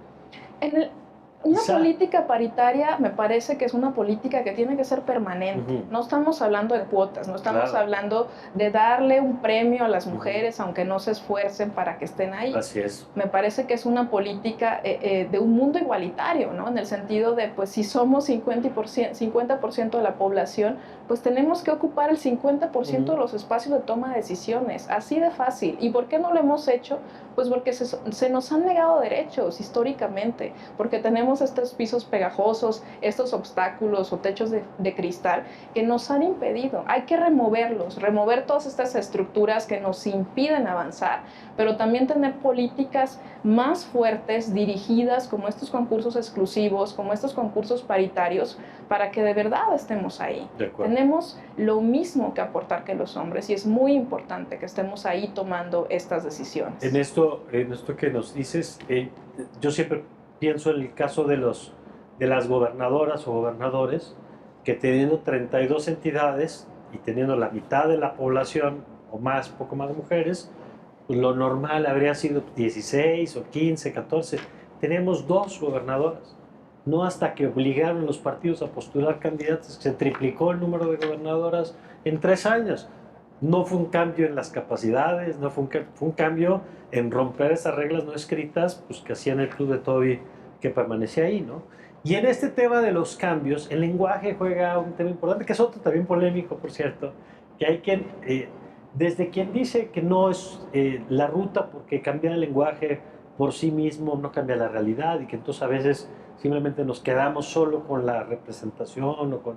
Una política paritaria me parece que es una política que tiene que ser permanente. No estamos hablando de cuotas, no estamos hablando de darle un premio a las mujeres aunque no se esfuercen para que estén ahí. Así es. Me parece que es una política de un mundo igualitario, ¿no? En el sentido de, pues si somos 50% de la población, pues tenemos que ocupar el 50% de los espacios de toma de decisiones. Así de fácil. ¿Y por qué no lo hemos hecho? Pues porque se nos han negado derechos históricamente, porque tenemos estos pisos pegajosos, estos obstáculos o techos de cristal que nos han impedido. Hay que removerlos, remover todas estas estructuras que nos impiden avanzar, pero también tener políticas más fuertes, dirigidas como estos concursos exclusivos, como estos concursos paritarios, para que de verdad estemos ahí. Tenemos lo mismo que aportar que los hombres y es muy importante que estemos ahí tomando estas decisiones. En esto que nos dices, yo siempre pienso en el caso de las gobernadoras o gobernadores que teniendo 32 entidades y teniendo la mitad de la población o más, poco más de mujeres, pues lo normal habría sido 16 o 15, 14. Tenemos 2 gobernadoras. No hasta que obligaron los partidos a postular candidatos, se triplicó el número de gobernadoras en 3 años. No fue un cambio en las capacidades, no fue un cambio en romper esas reglas no escritas pues, que hacían el Club de Toby que permanecía ahí, ¿no? Y en este tema de los cambios, el lenguaje juega un tema importante, que es otro también polémico, por cierto, que hay quien, desde quien dice que no es la ruta porque cambiar el lenguaje por sí mismo no cambia la realidad y que entonces a veces simplemente nos quedamos solo con la representación o con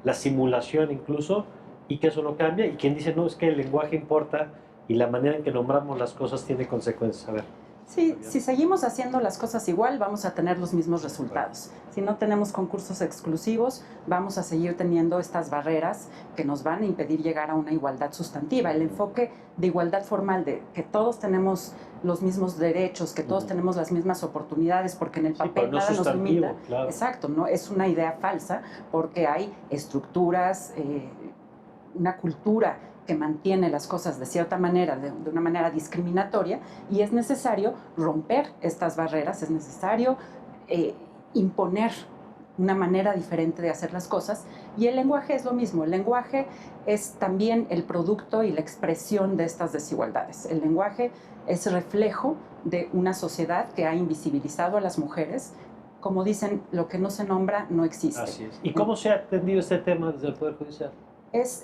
la simulación incluso, y que eso no cambia, y quien dice no, es que el lenguaje importa y la manera en que nombramos las cosas tiene consecuencias. A ver. Sí, si seguimos haciendo las cosas igual, vamos a tener los mismos resultados. Si no tenemos concursos exclusivos, vamos a seguir teniendo estas barreras que nos van a impedir llegar a una igualdad sustantiva. El enfoque de igualdad formal, de que todos tenemos los mismos derechos, que todos tenemos las mismas oportunidades, porque en el papel nada nos limita. Claro. Exacto, no es una idea falsa, porque hay estructuras, una cultura que mantiene las cosas de cierta manera, de una manera discriminatoria, y es necesario romper estas barreras, es necesario imponer una manera diferente de hacer las cosas, y el lenguaje es lo mismo. El lenguaje es también el producto y la expresión de estas desigualdades. El lenguaje es reflejo de una sociedad que ha invisibilizado a las mujeres. Como dicen, lo que no se nombra no existe. Así es. ¿Y cómo se ha atendido este tema desde el Poder Judicial? Es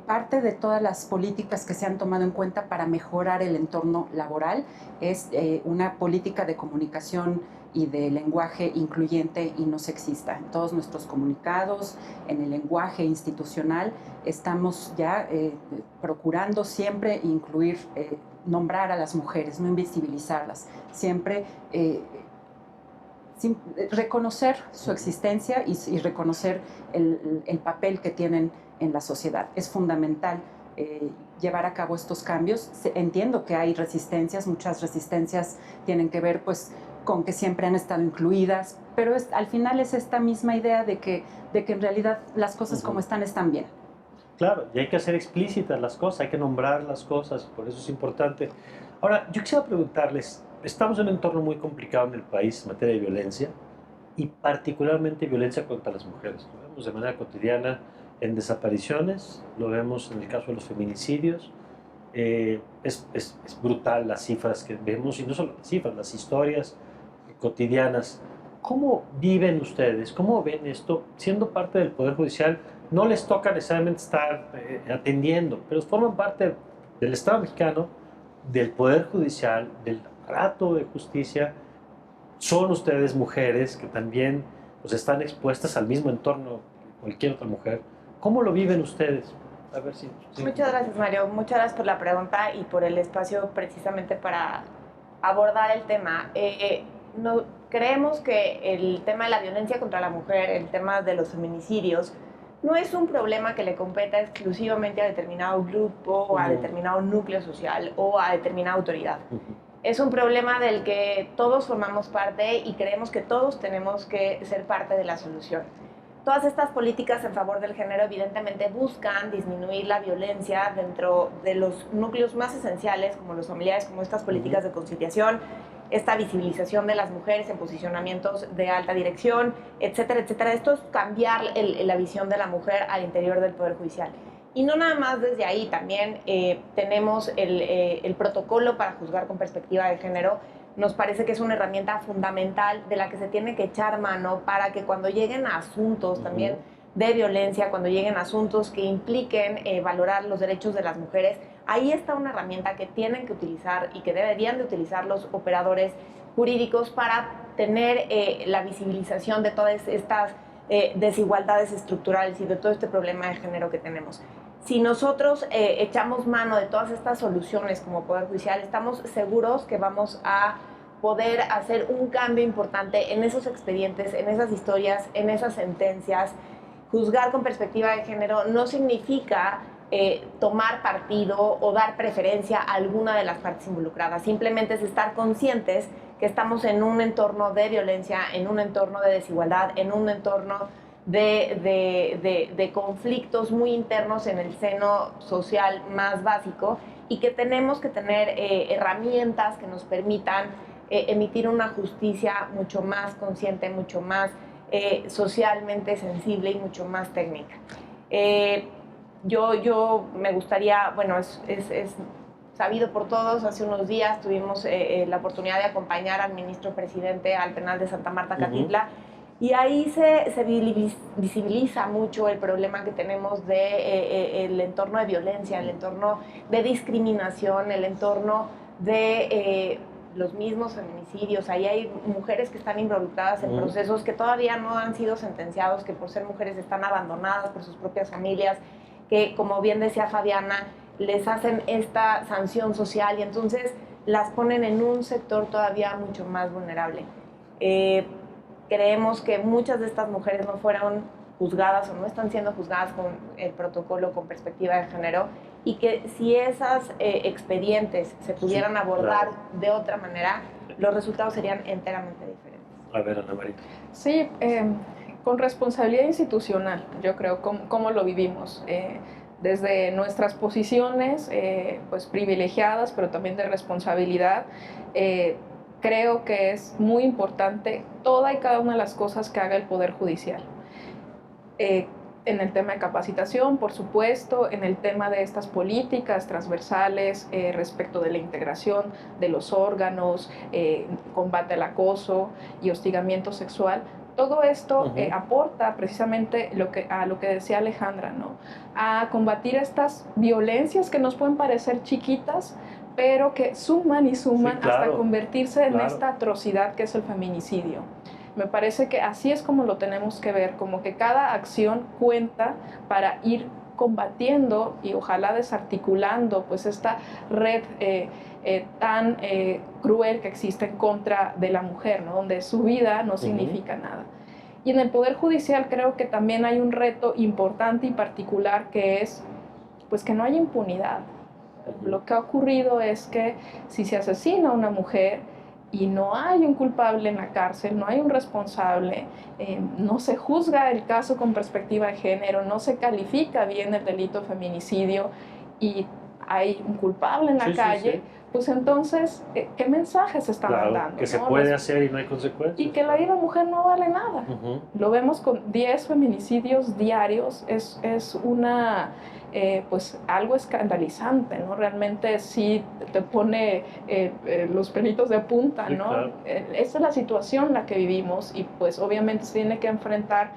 parte de todas las políticas que se han tomado en cuenta para mejorar el entorno laboral. Es una política de comunicación y de lenguaje incluyente y no sexista. En todos nuestros comunicados, en el lenguaje institucional, estamos ya procurando siempre incluir, nombrar a las mujeres, no invisibilizarlas. Siempre reconocer su existencia y reconocer el papel que tienen en la sociedad. Es fundamental llevar a cabo estos cambios. Entiendo que hay resistencias, muchas resistencias tienen que ver pues, con que siempre han estado incluidas, pero al final es esta misma idea de que en realidad las cosas como están bien. Claro, y hay que hacer explícitas las cosas, hay que nombrar las cosas, por eso es importante. Ahora, yo quisiera preguntarles, estamos en un entorno muy complicado en el país en materia de violencia, y particularmente violencia contra las mujeres. Lo vemos de manera cotidiana en desapariciones, lo vemos en el caso de los feminicidios. Es brutal las cifras que vemos, y no solo las cifras, las historias cotidianas. ¿Cómo viven ustedes? ¿Cómo ven esto? Siendo parte del Poder Judicial, no les toca necesariamente estar atendiendo, pero forman parte del Estado mexicano, del Poder Judicial, del aparato de justicia. Son ustedes mujeres que también pues, están expuestas al mismo entorno que cualquier otra mujer. ¿Cómo lo viven ustedes? A ver si... Muchas gracias, Mario. Muchas gracias por la pregunta y por el espacio precisamente para abordar el tema. No, creemos que el tema de la violencia contra la mujer, el tema de los feminicidios, no es un problema que le competa exclusivamente a determinado grupo o a determinado núcleo social o a determinada autoridad. Es un problema del que todos formamos parte y creemos que todos tenemos que ser parte de la solución. Todas estas políticas en favor del género evidentemente buscan disminuir la violencia dentro de los núcleos más esenciales, como los familiares, como estas políticas de conciliación, esta visibilización de las mujeres en posicionamientos de alta dirección, etcétera, etcétera. Esto es cambiar la visión de la mujer al interior del Poder Judicial. Y no nada más desde ahí, también tenemos el protocolo para juzgar con perspectiva de género. Nos parece que es una herramienta fundamental de la que se tiene que echar mano para que cuando lleguen a asuntos también de violencia, cuando lleguen a asuntos que impliquen valorar los derechos de las mujeres, ahí está una herramienta que tienen que utilizar y que deberían de utilizar los operadores jurídicos para tener la visibilización de todas estas desigualdades estructurales y de todo este problema de género que tenemos. Si nosotros echamos mano de todas estas soluciones como Poder Judicial, estamos seguros que vamos a poder hacer un cambio importante en esos expedientes, en esas historias, en esas sentencias. Juzgar con perspectiva de género no significa tomar partido o dar preferencia a alguna de las partes involucradas. Simplemente es estar conscientes que estamos en un entorno de violencia, en un entorno de desigualdad, en un entorno de conflictos muy internos en el seno social más básico y que tenemos que tener herramientas que nos permitan emitir una justicia mucho más consciente, mucho más socialmente sensible y mucho más técnica. Yo me gustaría, bueno, es sabido por todos, hace unos días tuvimos la oportunidad de acompañar al ministro presidente al penal de Santa Marta, Catitla, y ahí se visibiliza mucho el problema que tenemos de el entorno de violencia, el entorno de discriminación, el entorno de los mismos feminicidios. Ahí hay mujeres que están involucradas en procesos que todavía no han sido sentenciados, que por ser mujeres están abandonadas por sus propias familias, que, como bien decía Fabiana, les hacen esta sanción social y entonces las ponen en un sector todavía mucho más vulnerable. Creemos que muchas de estas mujeres no fueron juzgadas o no están siendo juzgadas con el protocolo con perspectiva de género y que si esas expedientes se pudieran abordar de otra manera, los resultados serían enteramente diferentes. A ver, Ana Marita. Sí, con responsabilidad institucional, yo creo, cómo lo vivimos. Desde nuestras posiciones, pues privilegiadas, pero también de responsabilidad, creo que es muy importante toda y cada una de las cosas que haga el Poder Judicial. En el tema de capacitación, por supuesto, en el tema de estas políticas transversales respecto de la integración de los órganos, combate al acoso y hostigamiento sexual. Todo esto aporta precisamente a lo que decía Alejandra, ¿no? A combatir estas violencias que nos pueden parecer chiquitas, pero que suman y suman hasta convertirse en esta atrocidad que es el feminicidio. Me parece que así es como lo tenemos que ver, como que cada acción cuenta para ir combatiendo y ojalá desarticulando pues esta red tan cruel que existe en contra de la mujer, ¿no? Donde su vida no significa nada. Y en el Poder Judicial creo que también hay un reto importante y particular que es pues que no hay impunidad. Lo que ha ocurrido es que si se asesina a una mujer y no hay un culpable en la cárcel, no hay un responsable, no se juzga el caso con perspectiva de género, no se califica bien el delito de feminicidio y hay un culpable en la Sí, calle, sí. pues entonces, ¿qué mensaje se está Claro, mandando? que se ¿no? puede hacer y no hay consecuencias. Y que la vida de mujer no vale nada. Ujú. Lo vemos con 10 feminicidios diarios, es una, pues algo escandalizante, ¿no? Realmente sí te pone los pelitos de punta, Sí, ¿no? claro. Esta es la situación en la que vivimos y pues obviamente se tiene que enfrentar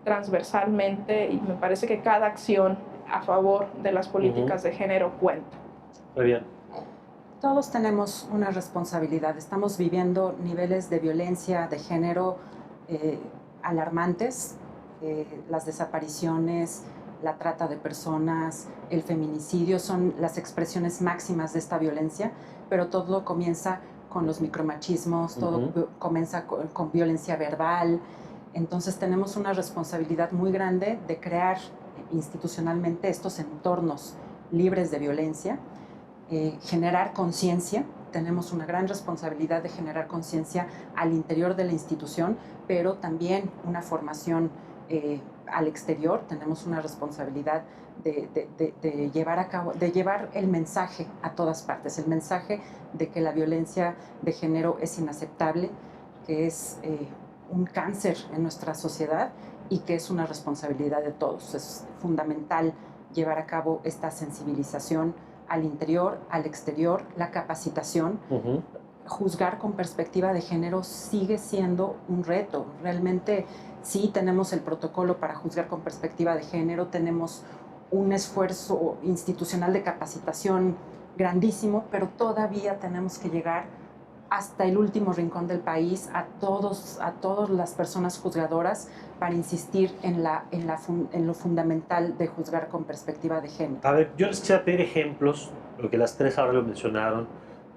transversalmente y me parece que cada acción a favor de las políticas de género cuenta. Muy bien. Todos tenemos una responsabilidad. Estamos viviendo niveles de violencia de género alarmantes. Las desapariciones, la trata de personas, el feminicidio son las expresiones máximas de esta violencia, pero todo comienza con los micromachismos, todo comienza con violencia verbal. Entonces tenemos una responsabilidad muy grande de crear institucionalmente estos entornos libres de violencia. Generar conciencia, tenemos una gran responsabilidad de generar conciencia al interior de la institución, pero también una formación al exterior, tenemos una responsabilidad de llevar a cabo, de llevar el mensaje a todas partes, el mensaje de que la violencia de género es inaceptable, que es un cáncer en nuestra sociedad y que es una responsabilidad de todos. Es fundamental llevar a cabo esta sensibilización al interior, al exterior, la capacitación. Juzgar con perspectiva de género sigue siendo un reto. Realmente sí tenemos el protocolo para juzgar con perspectiva de género, tenemos un esfuerzo institucional de capacitación grandísimo, pero todavía tenemos que llegar hasta el último rincón del país, a todas las personas juzgadoras, para insistir en lo fundamental de juzgar con perspectiva de género. A ver, yo les quisiera pedir ejemplos, lo que las tres ahora lo mencionaron,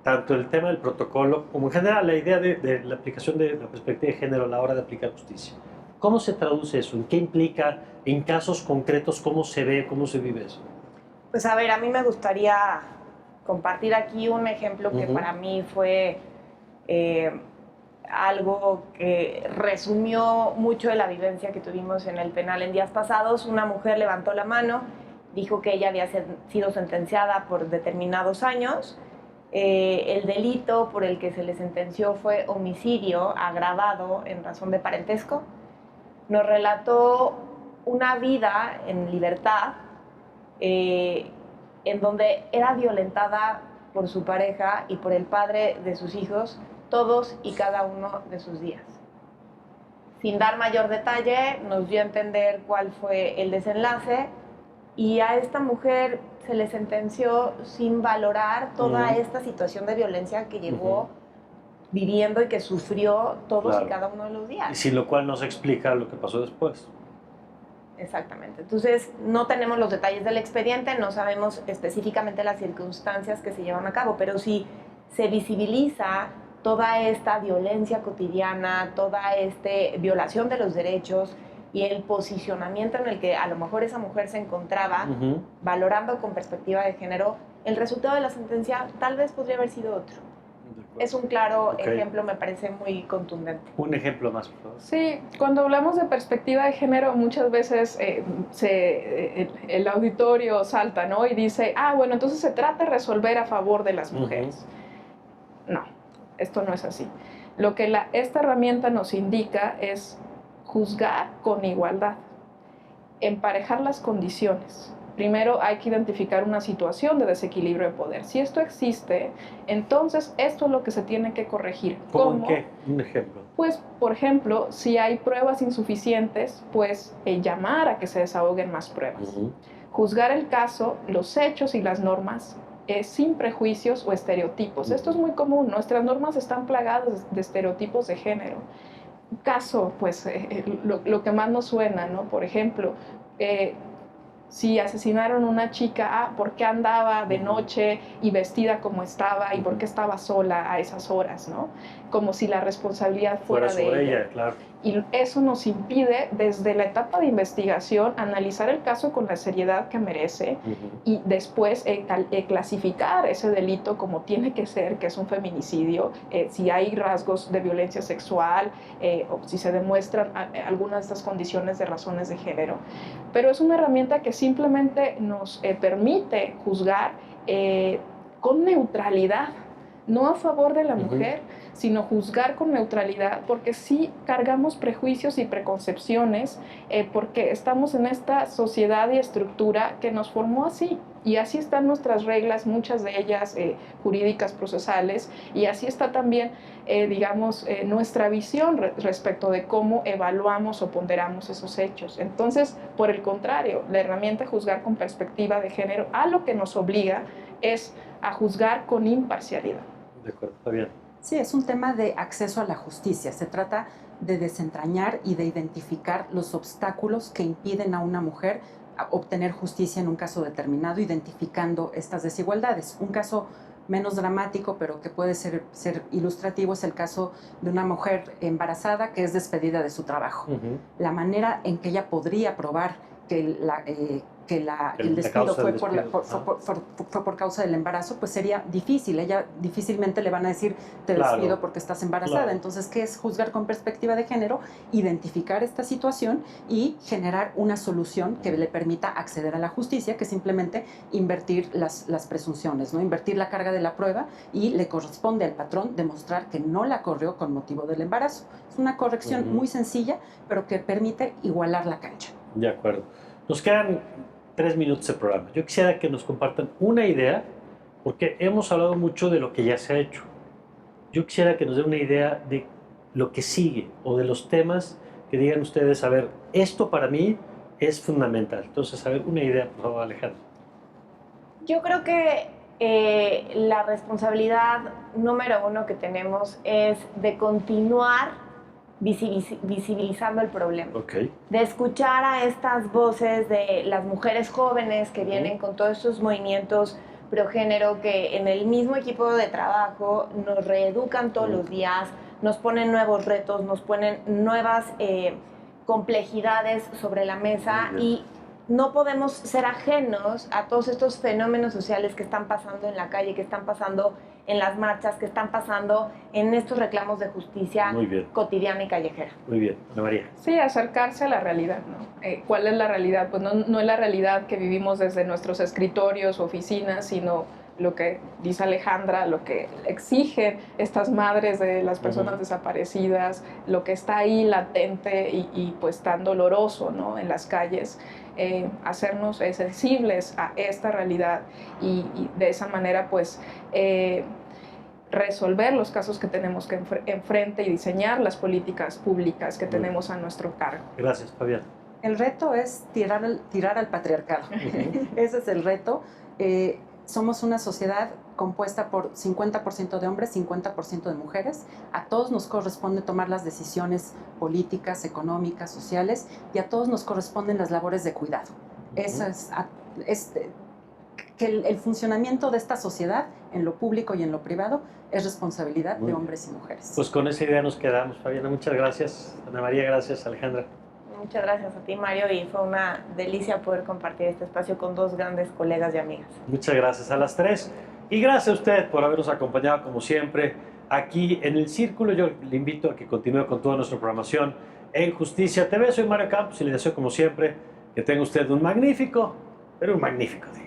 tanto el tema del protocolo como en general la idea de la aplicación de la perspectiva de género a la hora de aplicar justicia. ¿Cómo se traduce eso? ¿En qué implica? ¿En casos concretos cómo se ve, cómo se vive eso? Pues a ver, a mí me gustaría compartir aquí un ejemplo que para mí fue algo que resumió mucho de la vivencia que tuvimos en el penal en días pasados. Una mujer levantó la mano, dijo que ella había sido sentenciada por determinados años. El delito por el que se le sentenció fue homicidio agravado en razón de parentesco. Nos relató una vida en libertad en donde era violentada por su pareja y por el padre de sus hijos todos y cada uno de sus días. Sin dar mayor detalle, nos dio a entender cuál fue el desenlace y a esta mujer se le sentenció sin valorar toda esta situación de violencia que llevó viviendo y que sufrió todos y cada uno de los días. Y sin lo cual no se explica lo que pasó después. Exactamente. Entonces, no tenemos los detalles del expediente, no sabemos específicamente las circunstancias que se llevan a cabo, pero si se visibiliza toda esta violencia cotidiana, toda esta violación de los derechos y el posicionamiento en el que a lo mejor esa mujer se encontraba, valorando con perspectiva de género, el resultado de la sentencia tal vez podría haber sido otro. Es un claro ejemplo, me parece muy contundente. Un ejemplo más, por favor. Sí, cuando hablamos de perspectiva de género, muchas veces el auditorio salta, ¿no? Y dice, bueno, entonces se trata de resolver a favor de las mujeres. No, esto no es así. Lo que esta herramienta nos indica es juzgar con igualdad, emparejar las condiciones. Primero hay que identificar una situación de desequilibrio de poder. Si esto existe, entonces esto es lo que se tiene que corregir. ¿Cómo? ¿En qué? Un ejemplo. Pues, por ejemplo, si hay pruebas insuficientes, pues llamar a que se desahoguen más pruebas. Juzgar el caso, los hechos y las normas sin prejuicios o estereotipos. Esto es muy común. Nuestras normas están plagadas de estereotipos de género. Un caso, pues, lo que más nos suena, ¿no? Por ejemplo, si asesinaron a una chica, ¿por qué andaba de noche y vestida como estaba? ¿Y por qué estaba sola a esas horas? ¿No? Como si la responsabilidad fuera de ella. Claro. Y eso nos impide, desde la etapa de investigación, analizar el caso con la seriedad que merece y después clasificar ese delito como tiene que ser, que es un feminicidio, si hay rasgos de violencia sexual o si se demuestran algunas de estas condiciones de razones de género. Pero es una herramienta que simplemente nos permite juzgar con neutralidad, no a favor de la mujer, sino juzgar con neutralidad, porque sí cargamos prejuicios y preconcepciones, porque estamos en esta sociedad y estructura que nos formó así. Y así están nuestras reglas, muchas de ellas jurídicas, procesales, y así está también, nuestra visión respecto de cómo evaluamos o ponderamos esos hechos. Entonces, por el contrario, la herramienta juzgar con perspectiva de género a lo que nos obliga es a juzgar con imparcialidad. De acuerdo, está bien. Sí, es un tema de acceso a la justicia. Se trata de desentrañar y de identificar los obstáculos que impiden a una mujer obtener justicia en un caso determinado, identificando estas desigualdades. Un caso menos dramático, pero que puede ser ilustrativo, es el caso de una mujer embarazada que es despedida de su trabajo. La manera en que ella podría probar que el despido fue por causa del embarazo, pues sería difícil. Ella difícilmente le van a decir, te despido porque estás embarazada. Entonces, ¿qué es juzgar con perspectiva de género? Identificar esta situación y generar una solución que le permita acceder a la justicia, que es simplemente invertir las presunciones, ¿no? Invertir la carga de la prueba, y le corresponde al patrón demostrar que no la corrió con motivo del embarazo. Es una corrección muy sencilla, pero que permite igualar la cancha. De acuerdo. Nos quedan 3 minutos de programa. Yo quisiera que nos compartan una idea, porque hemos hablado mucho de lo que ya se ha hecho. Yo quisiera que nos den una idea de lo que sigue, o de los temas que digan ustedes, a ver, esto para mí es fundamental. Entonces, a ver, una idea, por favor, Alejandra. Yo creo que la responsabilidad número 1 que tenemos es de continuar visibilizando el problema, de escuchar a estas voces de las mujeres jóvenes que vienen con todos estos movimientos progénero, que en el mismo equipo de trabajo nos reeducan todos los días, nos ponen nuevos retos, nos ponen nuevas complejidades sobre la mesa, y no podemos ser ajenos a todos estos fenómenos sociales que están pasando en la calle, que están pasando en las marchas, que están pasando en estos reclamos de justicia cotidiana y callejera. Muy bien, Ana María. Sí, acercarse a la realidad, ¿no? ¿Cuál es la realidad? Pues no es la realidad que vivimos desde nuestros escritorios, oficinas, sino lo que dice Alejandra, lo que exigen estas madres de las personas desaparecidas, lo que está ahí latente y pues tan doloroso, ¿no? En las calles. Hacernos sensibles a esta realidad y de esa manera pues resolver los casos que tenemos que enfrente y diseñar las políticas públicas que tenemos a nuestro cargo. Gracias, Fabián. El reto es tirar al patriarcado. Ese es el reto. Somos una sociedad compuesta por 50% de hombres, 50% de mujeres. A todos nos corresponde tomar las decisiones políticas, económicas, sociales, y a todos nos corresponden las labores de cuidado. Eso es que el funcionamiento de esta sociedad, en lo público y en lo privado, es responsabilidad de hombres y mujeres. Pues con esa idea nos quedamos, Fabiana. Muchas gracias. Ana María, gracias. Alejandra. Muchas gracias a ti, Mario, y fue una delicia poder compartir este espacio con dos grandes colegas y amigas. Muchas gracias a las tres. Y gracias a usted por habernos acompañado, como siempre, aquí en El Círculo. Yo le invito a que continúe con toda nuestra programación en Justicia TV. Soy Mario Campos y le deseo, como siempre, que tenga usted un magnífico, pero un magnífico día.